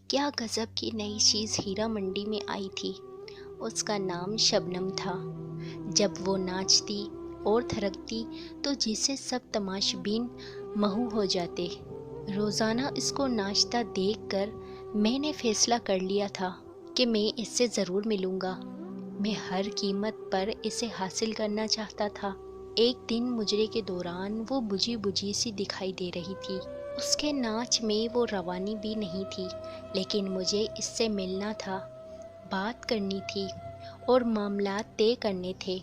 کیا گزب کی نئی چیز ہیرا منڈی میں آئی تھی۔ اس کا نام شبنم تھا۔ جب وہ ناچتی اور تھرکتی تو جسے سب تماشبین مہو ہو جاتے۔ روزانہ اس کو ناچتا دیکھ کر میں نے فیصلہ کر لیا تھا کہ میں اس سے ضرور ملوں گا۔ میں ہر قیمت پر اسے حاصل کرنا چاہتا تھا۔ ایک دن مجرے کے دوران وہ بجھی بجھی سی دکھائی دے رہی تھی۔ اس کے ناچ میں وہ روانی بھی نہیں تھی، لیکن مجھے اس سے ملنا تھا، بات کرنی تھی اور معاملات طے کرنے تھے۔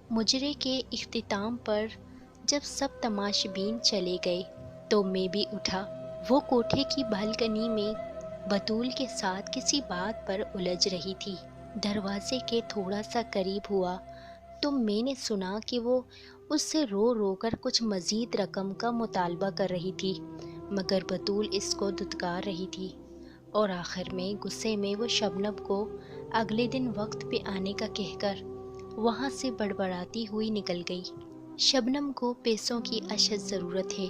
مجرے کے اختتام پر جب سب تماشبین چلے گئے تو میں بھی اٹھا۔ وہ کوٹھے کی بالکنی میں بطول کے ساتھ کسی بات پر الجھ رہی تھی۔ دروازے کے تھوڑا سا قریب ہوا تو میں نے سنا کہ وہ اس سے رو رو کر کچھ مزید رقم کا مطالبہ کر رہی تھی، مگر بطول اس کو دھتکار رہی تھی، اور آخر میں غصے میں وہ شبنم کو اگلے دن وقت پہ آنے کا کہہ کر وہاں سے بڑبڑاتی ہوئی نکل گئی۔ شبنم کو پیسوں کی اشد ضرورت ہے،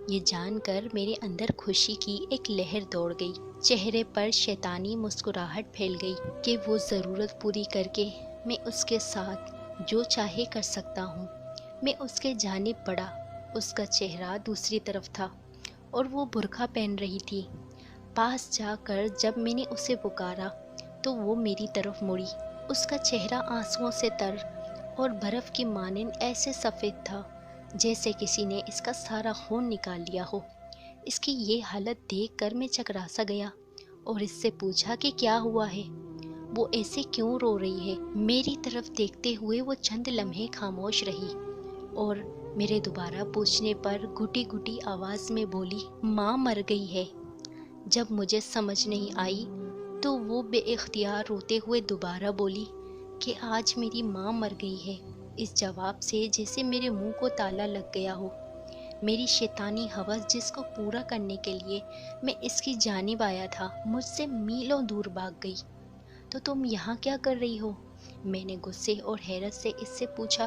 یہ جان کر میرے اندر خوشی کی ایک لہر دوڑ گئی۔ چہرے پر شیطانی مسکراہٹ پھیل گئی کہ وہ ضرورت پوری کر کے میں اس کے ساتھ جو چاہے کر سکتا ہوں۔ میں اس کے جانب بڑھا۔ اس کا چہرہ دوسری طرف تھا اور وہ برقع پہن رہی تھی۔ پاس جا کر جب میں نے اسے پکارا تو وہ میری طرف مڑی۔ اس کا چہرہ آنسوؤں سے تر اور برف کی مانند ایسے سفید تھا جیسے کسی نے اس کا سارا خون نکال لیا ہو۔ اس کی یہ حالت دیکھ کر میں چکرا سا گیا اور اس سے پوچھا کہ کیا ہوا ہے، وہ ایسے کیوں رو رہی ہے۔ میری طرف دیکھتے ہوئے وہ چند لمحے خاموش رہی اور میرے دوبارہ پوچھنے پر گھٹی گھٹی آواز میں بولی، ماں مر گئی ہے۔ جب مجھے سمجھ نہیں آئی تو وہ بے اختیار روتے ہوئے دوبارہ بولی کہ آج میری ماں مر گئی ہے۔ اس جواب سے جیسے میرے منہ کو تالا لگ گیا ہو۔ میری شیطانی ہوس جس کو پورا کرنے کے لیے میں اس کی جانب آیا تھا، مجھ سے میلوں دور بھاگ گئی۔ تو تم یہاں کیا کر رہی ہو؟ میں نے غصے اور حیرت سے اس سے پوچھا۔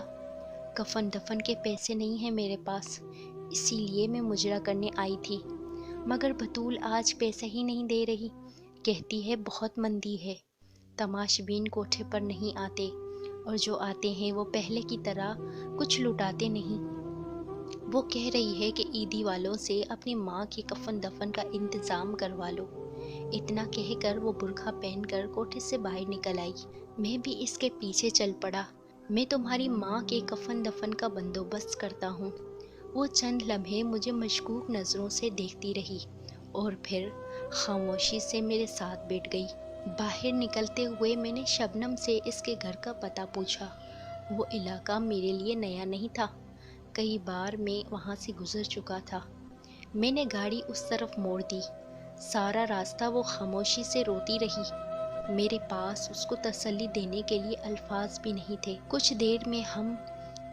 کفن دفن کے پیسے نہیں ہیں میرے پاس، اسی لیے میں مجرا کرنے آئی تھی، مگر بطول آج پیسے ہی نہیں دے رہی، کہتی ہے بہت مندی ہے۔ تماشبین کوٹھے پر نہیں آتے، اور جو آتے ہیں وہ پہلے کی طرح کچھ لٹاتے نہیں۔ وہ کہہ رہی ہے کہ عیدی والوں سے اپنی ماں کی کفن دفن کا انتظام کروا لو۔ اتنا کہہ کر وہ برقع پہن کر کوٹھے سے باہر نکل آئی۔ میں بھی اس کے پیچھے چل پڑا۔ میں تمہاری ماں کے کفن دفن کا بندوبست کرتا ہوں۔ وہ چند لمحے مجھے مشکوک نظروں سے دیکھتی رہی اور پھر خاموشی سے میرے ساتھ بیٹھ گئی۔ باہر نکلتے ہوئے میں نے شبنم سے اس کے گھر کا پتہ پوچھا۔ وہ علاقہ میرے لیے نیا نہیں تھا، کئی بار میں وہاں سے گزر چکا تھا۔ میں نے گاڑی اس طرف موڑ دی۔ سارا راستہ وہ خاموشی سے روتی رہی۔ میرے پاس اس کو تسلی دینے کے لیے الفاظ بھی نہیں تھے۔ کچھ دیر میں ہم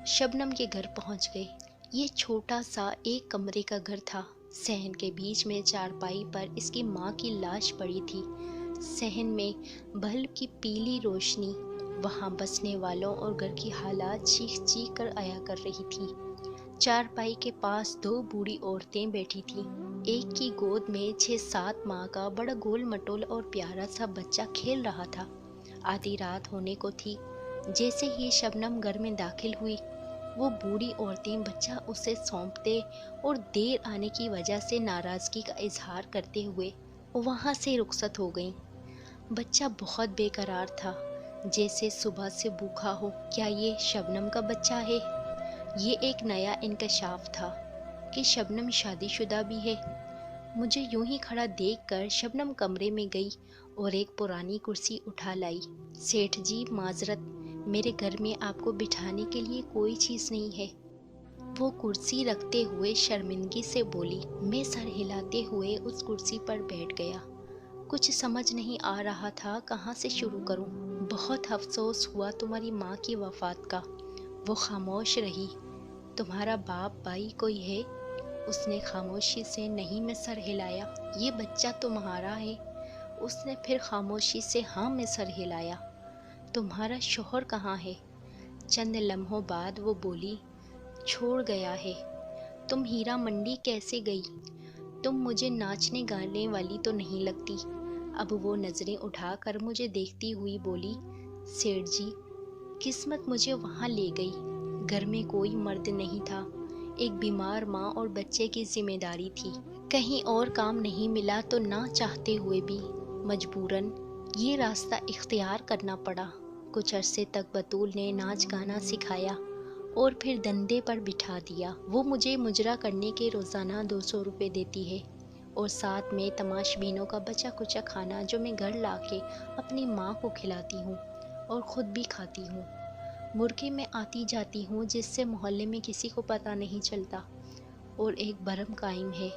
شبنم کے گھر پہنچ گئے۔ یہ چھوٹا سا ایک کمرے کا گھر تھا۔ صحن کے بیچ میں چارپائی پر اس کی ماں کی لاش پڑی تھی۔ صحن میں بلب کی پیلی روشنی وہاں بسنے والوں اور گھر کی حالات چیخ چیخ کر آیا کر رہی تھی۔ چارپائی کے پاس دو بوڑھی عورتیں بیٹھی تھیں۔ ایک کی گود میں 6-7 ماہ کا بڑا گول مٹول اور پیارا سا بچہ کھیل رہا تھا۔ آدھی رات ہونے کو تھی۔ جیسے ہی شبنم گھر میں داخل ہوئی، وہ بوڑھی عورتیں بچہ اسے سونپتے اور دیر آنے کی وجہ سے ناراضگی کا اظہار کرتے ہوئے وہاں سے رخصت ہو گئیں۔ بچہ بہت بے قرار تھا، جیسے صبح سے بھوکا ہو۔ کیا یہ شبنم کا بچہ ہے؟ یہ ایک نیا انکشاف تھا کہ شبنم شادی شدہ بھی ہے۔ مجھے یوں ہی کھڑا دیکھ کر شبنم کمرے میں گئی اور ایک پرانی کرسی اٹھا لائی۔ سیٹھ جی معذرت، میرے گھر میں آپ کو بٹھانے کے لیے کوئی چیز نہیں ہے۔ وہ کرسی رکھتے ہوئے شرمندگی سے بولی۔ میں سر ہلاتے ہوئے اس کرسی پر بیٹھ گیا۔ کچھ سمجھ نہیں آ رہا تھا کہاں سے شروع کروں۔ بہت افسوس ہوا تمہاری ماں کی وفات کا۔ وہ خاموش رہی۔ تمہارا باپ بھائی کوئی ہے؟ اس نے خاموشی سے نہیں میں سر ہلایا۔ یہ بچہ تمہارا ہے؟ اس نے پھر خاموشی سے ہاں میں سر ہلایا۔ تمہارا شوہر کہاں ہے؟ چند لمحوں بعد وہ بولی، چھوڑ گیا ہے۔ تم ہیرا منڈی کیسے گئی؟ تم مجھے ناچنے گانے والی تو نہیں لگتی۔ اب وہ نظریں اٹھا کر مجھے دیکھتی ہوئی بولی، سیٹھ جی، قسمت مجھے وہاں لے گئی۔ گھر میں کوئی مرد نہیں تھا، ایک بیمار ماں اور بچے کی ذمہ داری تھی۔ کہیں اور کام نہیں ملا تو نہ چاہتے ہوئے بھی مجبوراً یہ راستہ اختیار کرنا پڑا۔ کچھ عرصے تک بطول نے ناچ گانا سکھایا اور پھر دندے پر بٹھا دیا۔ وہ مجھے مجرا کرنے کے روزانہ 200 روپے دیتی ہے اور ساتھ میں تماش بینوں کا بچا کچا کھانا جو میں گھر لا کے اپنی ماں کو کھلاتی ہوں اور خود بھی کھاتی ہوں۔ مرغے میں آتی جاتی ہوں جس سے محلے میں کسی کو پتہ نہیں چلتا، اور ایک بھرم قائم ہے۔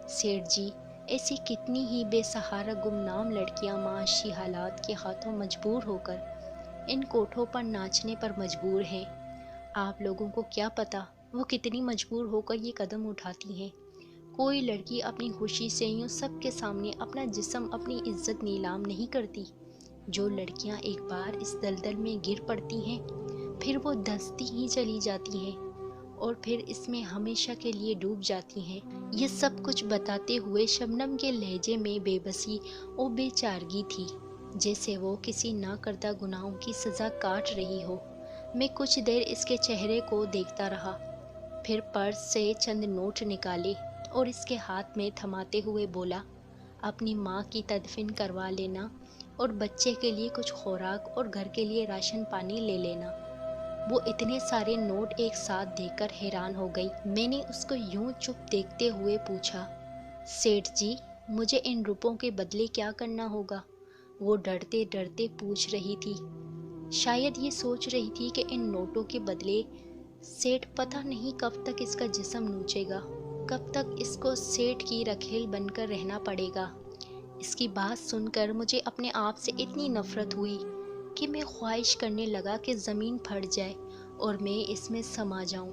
سیٹھ جی، ایسی کتنی ہی بے سہارا گمنام لڑکیاں معاشی حالات کے ہاتھوں مجبور ہو کر ان کوٹھوں پر ناچنے پر مجبور ہیں۔ آپ لوگوں کو کیا پتہ وہ کتنی مجبور ہو کر یہ قدم اٹھاتی ہیں۔ کوئی لڑکی اپنی خوشی سے یوں سب کے سامنے اپنا جسم، اپنی عزت نیلام نہیں کرتی۔ جو لڑکیاں ایک بار اس دلدل میں گر پڑتی ہیں پھر وہ دھنستی ہی چلی جاتی ہیں اور پھر اس میں ہمیشہ کے لیے ڈوب جاتی ہیں۔ یہ سب کچھ بتاتے ہوئے شبنم کے لہجے میں بے بسی اور بے چارگی تھی، جیسے وہ کسی نہ کردہ گناہوں کی سزا کاٹ رہی ہو۔ میں کچھ دیر اس کے چہرے کو دیکھتا رہا، پھر پرس سے چند نوٹ نکالے اور اس کے ہاتھ میں تھماتے ہوئے بولا، اپنی ماں کی تدفین کروا لینا اور بچے کے لیے کچھ خوراک اور گھر کے لیے راشن پانی لے لینا۔ وہ اتنے سارے نوٹ ایک ساتھ دیکھ کر حیران ہو گئی۔ میں نے اس کو یوں چپ دیکھتے ہوئے پوچھا، سیٹھ جی، مجھے ان روپوں کے بدلے کیا کرنا ہوگا؟ وہ ڈرتے ڈرتے پوچھ رہی تھی۔ شاید یہ سوچ رہی تھی کہ ان نوٹوں کے بدلے سیٹھ پتہ نہیں کب تک اس کا جسم نوچے گا، کب تک اس کو سیٹھ کی رکھیل بن کر رہنا پڑے گا۔ اس کی بات سن کر مجھے اپنے آپ سے اتنی نفرت ہوئی کہ میں خواہش کرنے لگا کہ زمین پھٹ جائے اور میں اس میں سما جاؤں۔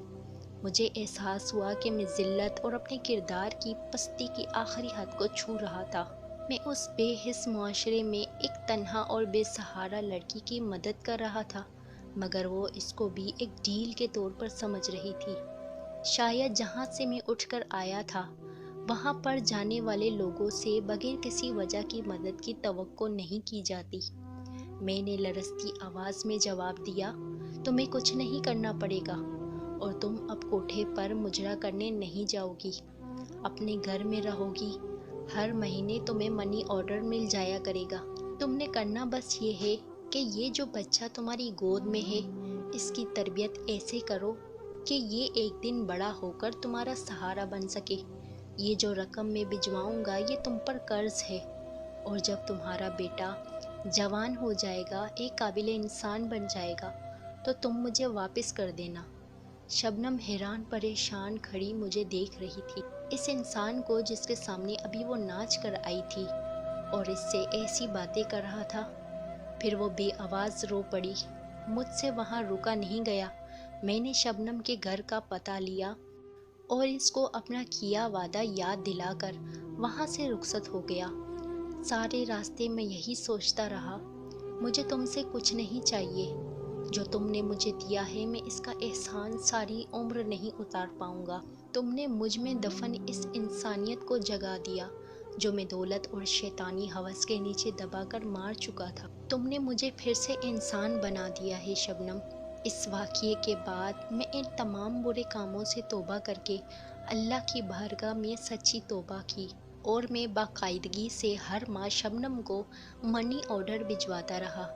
مجھے احساس ہوا کہ میں ذلت اور اپنے کردار کی پستی کی آخری حد کو چھو رہا تھا۔ میں اس بے حس معاشرے میں ایک تنہا اور بے سہارا لڑکی کی مدد کر رہا تھا، مگر وہ اس کو بھی ایک ڈھیل کے طور پر سمجھ رہی تھی۔ شاید جہاں سے میں اٹھ کر آیا تھا وہاں پر جانے والے لوگوں سے بغیر کسی وجہ کی مدد کی توقع نہیں کی جاتی۔ میں نے لرزتی آواز میں جواب دیا، تمہیں کچھ نہیں کرنا پڑے گا اور تم اب کوٹھے پر مجرا کرنے نہیں جاؤ گی، اپنے گھر میں رہو گی۔ ہر مہینے تمہیں منی آرڈر مل جایا کرے گا۔ تم نے کرنا بس یہ ہے کہ یہ جو بچہ تمہاری گود میں ہے اس کی تربیت ایسے کرو کہ یہ ایک دن بڑا ہو کر تمہارا سہارا بن سکے۔ یہ جو رقم میں بھجواؤں گا یہ تم پر قرض ہے، اور جب تمہارا بیٹا جوان ہو جائے گا، ایک قابل انسان بن جائے گا تو تم مجھے واپس کر دینا۔ شبنم حیران پریشان کھڑی مجھے دیکھ رہی تھی، اس انسان کو جس کے سامنے ابھی وہ ناچ کر آئی تھی اور اس سے ایسی باتیں کر رہا تھا۔ پھر وہ بے آواز رو پڑی۔ مجھ سے وہاں رکا نہیں گیا۔ میں نے شبنم کے گھر کا پتہ لیا اور اس کو اپنا کیا وعدہ یاد دلا کر وہاں سے رخصت ہو گیا۔ سارے راستے میں یہی سوچتا رہا، مجھے تم سے کچھ نہیں چاہیے، جو تم نے مجھے دیا ہے میں اس کا احسان ساری عمر نہیں اتار پاؤں گا۔ تم نے مجھ میں دفن اس انسانیت کو جگا دیا جو میں دولت اور شیطانی ہوس کے نیچے دبا کر مار چکا تھا۔ تم نے مجھے پھر سے انسان بنا دیا ہے شبنم۔ اس واقعے کے بعد میں ان تمام برے کاموں سے توبہ کر کے اللہ کی بارگاہ میں سچی توبہ کی، اور میں باقاعدگی سے ہر ماہ شبنم کو منی آرڈر بھجواتا رہا۔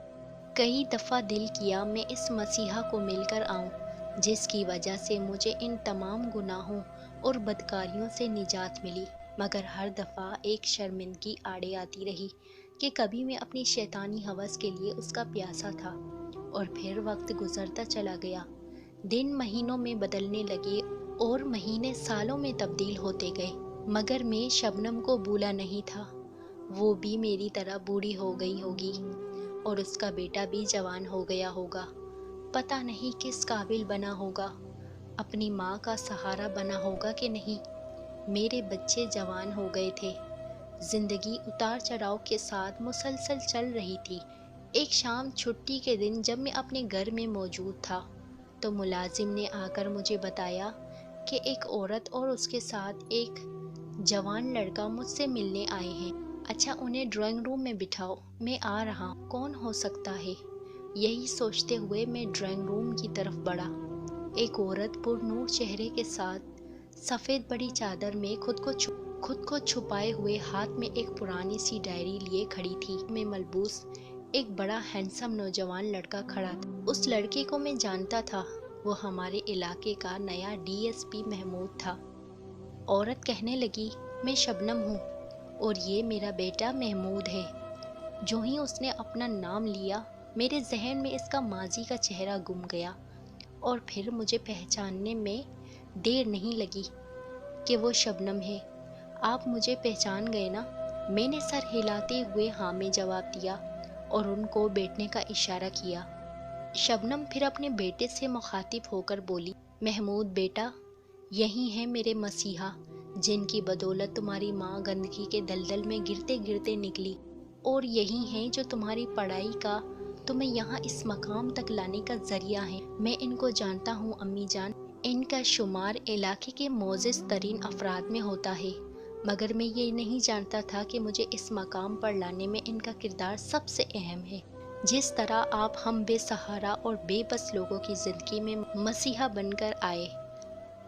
کئی دفعہ دل کیا میں اس مسیحا کو مل کر آؤں جس کی وجہ سے مجھے ان تمام گناہوں اور بدکاریوں سے نجات ملی، مگر ہر دفعہ ایک شرمندگی آڑے آتی رہی کہ کبھی میں اپنی شیطانی ہوس کے لیے اس کا پیاسا تھا۔ اور پھر وقت گزرتا چلا گیا، دن مہینوں میں بدلنے لگے اور مہینے سالوں میں تبدیل ہوتے گئے، مگر میں شبنم کو بھولا نہیں تھا۔ وہ بھی میری طرح بوڑھی ہو گئی ہوگی اور اس کا بیٹا بھی جوان ہو گیا ہوگا، پتہ نہیں کس قابل بنا ہوگا، اپنی ماں کا سہارا بنا ہوگا کہ نہیں۔ میرے بچے جوان ہو گئے تھے، زندگی اتار چڑھاؤ کے ساتھ مسلسل چل رہی تھی۔ ایک شام چھٹی کے دن جب میں اپنے گھر میں موجود تھا تو ملازم نے آ کر مجھے بتایا کہ ایک عورت اور اس کے ساتھ ایک جوان لڑکا مجھ سے ملنے آئے ہیں۔ اچھا انہیں ڈرائنگ روم میں بٹھاؤ، میں آ رہا ہوں، کون ہو سکتا ہے؟ یہی سوچتے ہوئے میں ڈرائنگ روم کی طرف بڑھا۔ ایک عورت پر نور چہرے کے ساتھ سفید بڑی چادر میں خود کو چھپائے ہوئے ہاتھ میں ایک پرانی سی ڈائری لیے کھڑی تھی۔ میں ملبوس ایک بڑا ہینڈسم نوجوان لڑکا کھڑا تھا۔ اس لڑکے کو میں جانتا تھا، وہ ہمارے علاقے کا نیا ڈی ایس پی محمود تھا۔ عورت کہنے لگی، میں شبنم ہوں اور یہ میرا بیٹا محمود ہے۔ جو ہی اس نے اپنا نام لیا، میرے ذہن میں اس کا ماضی کا چہرہ گم گیا اور پھر مجھے پہچاننے میں دیر نہیں لگی کہ وہ شبنم ہے۔ آپ مجھے پہچان گئے نا؟ میں نے سر ہلاتے ہوئے ہاں میں جواب دیا اور ان کو بیٹھنے کا اشارہ کیا۔ شبنم پھر اپنے بیٹے سے مخاطب ہو کر بولی، محمود بیٹا، یہی ہیں میرے مسیحا جن کی بدولت تمہاری ماں گندگی کے دلدل میں گرتے گرتے نکلی، اور یہی ہیں جو تمہاری پڑھائی کا تمہیں یہاں اس مقام تک لانے کا ذریعہ ہیں۔ میں ان کو جانتا ہوں امی جان، ان کا شمار علاقے کے معزز ترین افراد میں ہوتا ہے، مگر میں یہ نہیں جانتا تھا کہ مجھے اس مقام پر لانے میں ان کا کردار سب سے اہم ہے۔ جس طرح آپ ہم بے سہارا اور بے بس لوگوں کی زندگی میں مسیحا بن کر آئے،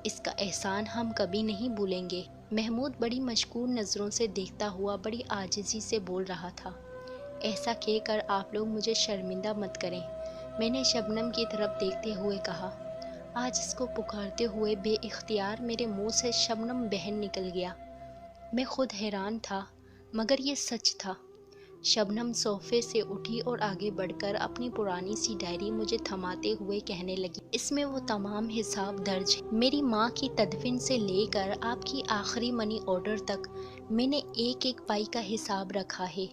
اس کا احسان ہم کبھی نہیں بھولیں گے۔ محمود بڑی مشکور نظروں سے دیکھتا ہوا بڑی عاجزی سے بول رہا تھا۔ ایسا کہہ کر آپ لوگ مجھے شرمندہ مت کریں، میں نے شبنم کی طرف دیکھتے ہوئے کہا۔ آج اس کو پکارتے ہوئے بے اختیار میرے منہ سے شبنم بہن نکل گیا۔ میں خود حیران تھا، مگر یہ سچ تھا۔ شبنم صوفے سے اٹھی اور آگے بڑھ کر اپنی پرانی سی ڈائری مجھے تھماتے ہوئے کہنے لگی، اس میں وہ تمام حساب درج ہیں۔ میری ماں کی تدفین سے لے کر آپ کی آخری منی آرڈر تک میں نے ایک ایک پائی کا حساب رکھا ہے۔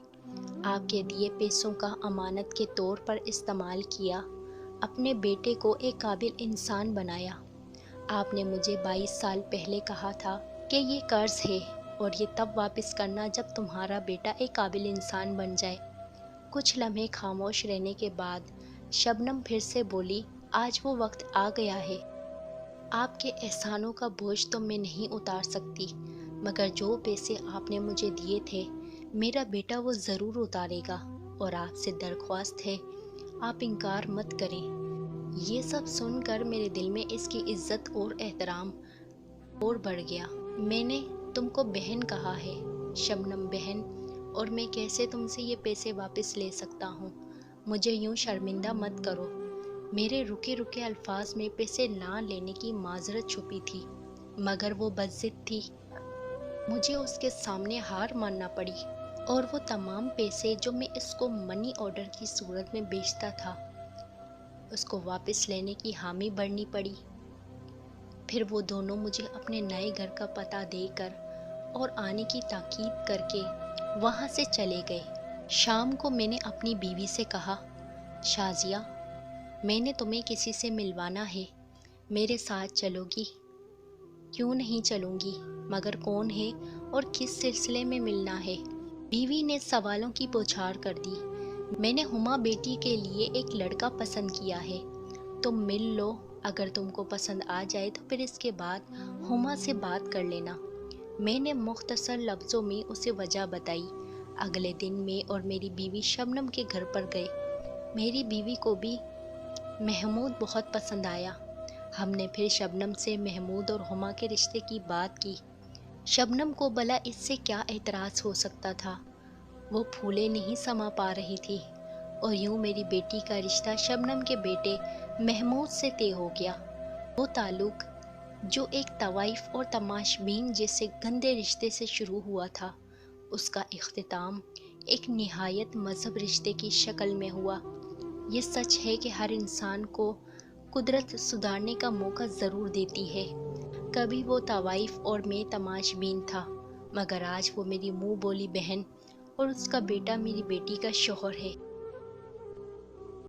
آپ کے دیے پیسوں کا امانت کے طور پر استعمال کیا، اپنے بیٹے کو ایک قابل انسان بنایا۔ آپ نے مجھے 22 سال پہلے کہا تھا کہ یہ قرض ہے اور یہ تب واپس کرنا جب تمہارا بیٹا ایک قابل انسان بن جائے۔ کچھ لمحے خاموش رہنے کے بعد شبنم پھر سے بولی، آج وہ وقت آ گیا ہے۔ آپ کے احسانوں کا بوجھ تو میں نہیں اتار سکتی، مگر جو پیسے آپ نے مجھے دیے تھے میرا بیٹا وہ ضرور اتارے گا، اور آپ سے درخواست ہے آپ انکار مت کریں۔ یہ سب سن کر میرے دل میں اس کی عزت اور احترام اور بڑھ گیا۔ میں نے تم کو بہن کہا ہے، شبنم بہن، اور میں کیسے تم سے یہ پیسے واپس لے سکتا ہوں؟ مجھے یوں شرمندہ مت کرو۔ میرے رکے رکے الفاظ میں پیسے نہ لینے کی معذرت چھپی تھی، مگر وہ بد-ضد تھی۔ مجھے اس کے سامنے ہار ماننا پڑی اور وہ تمام پیسے جو میں اس کو منی آرڈر کی صورت میں بیچتا تھا اس کو واپس لینے کی حامی بھرنی پڑی۔ پھر وہ دونوں مجھے اپنے نئے گھر کا پتہ دے کر اور آنے کی تاکید کر کے وہاں سے چلے گئے۔ شام کو میں نے اپنی بیوی سے کہا، شازیہ، میں نے تمہیں کسی سے ملوانا ہے، میرے ساتھ چلو گی؟ کیوں نہیں چلوں گی، مگر کون ہے اور کس سلسلے میں ملنا ہے؟ بیوی نے سوالوں کی بوچھار کر دی۔ میں نے ہما بیٹی کے لیے ایک لڑکا پسند کیا ہے، تم مل لو، اگر تم کو پسند آ جائے تو پھر اس کے بعد ہما سے بات کر لینا۔ میں نے مختصر لفظوں میں اسے وجہ بتائی۔ اگلے دن میں اور میری بیوی شبنم کے گھر پر گئے۔ میری بیوی کو بھی محمود بہت پسند آیا۔ ہم نے پھر شبنم سے محمود اور ہما کے رشتے کی بات کی۔ شبنم کو بھلا اس سے کیا اعتراض ہو سکتا تھا؟ وہ پھولے نہیں سما پا رہی تھی، اور یوں میری بیٹی کا رشتہ شبنم کے بیٹے محمود سے طے ہو گیا۔ وہ تعلق جو ایک طوائف اور تماش بین جیسے گندے رشتے سے شروع ہوا تھا، اس کا اختتام ایک نہایت مہذب رشتے کی شکل میں ہوا۔ یہ سچ ہے کہ ہر انسان کو قدرت سدھارنے کا موقع ضرور دیتی ہے۔ کبھی وہ طوائف اور میں تماش بین تھا، مگر آج وہ میری منہ بولی بہن اور اس کا بیٹا میری بیٹی کا شوہر ہے۔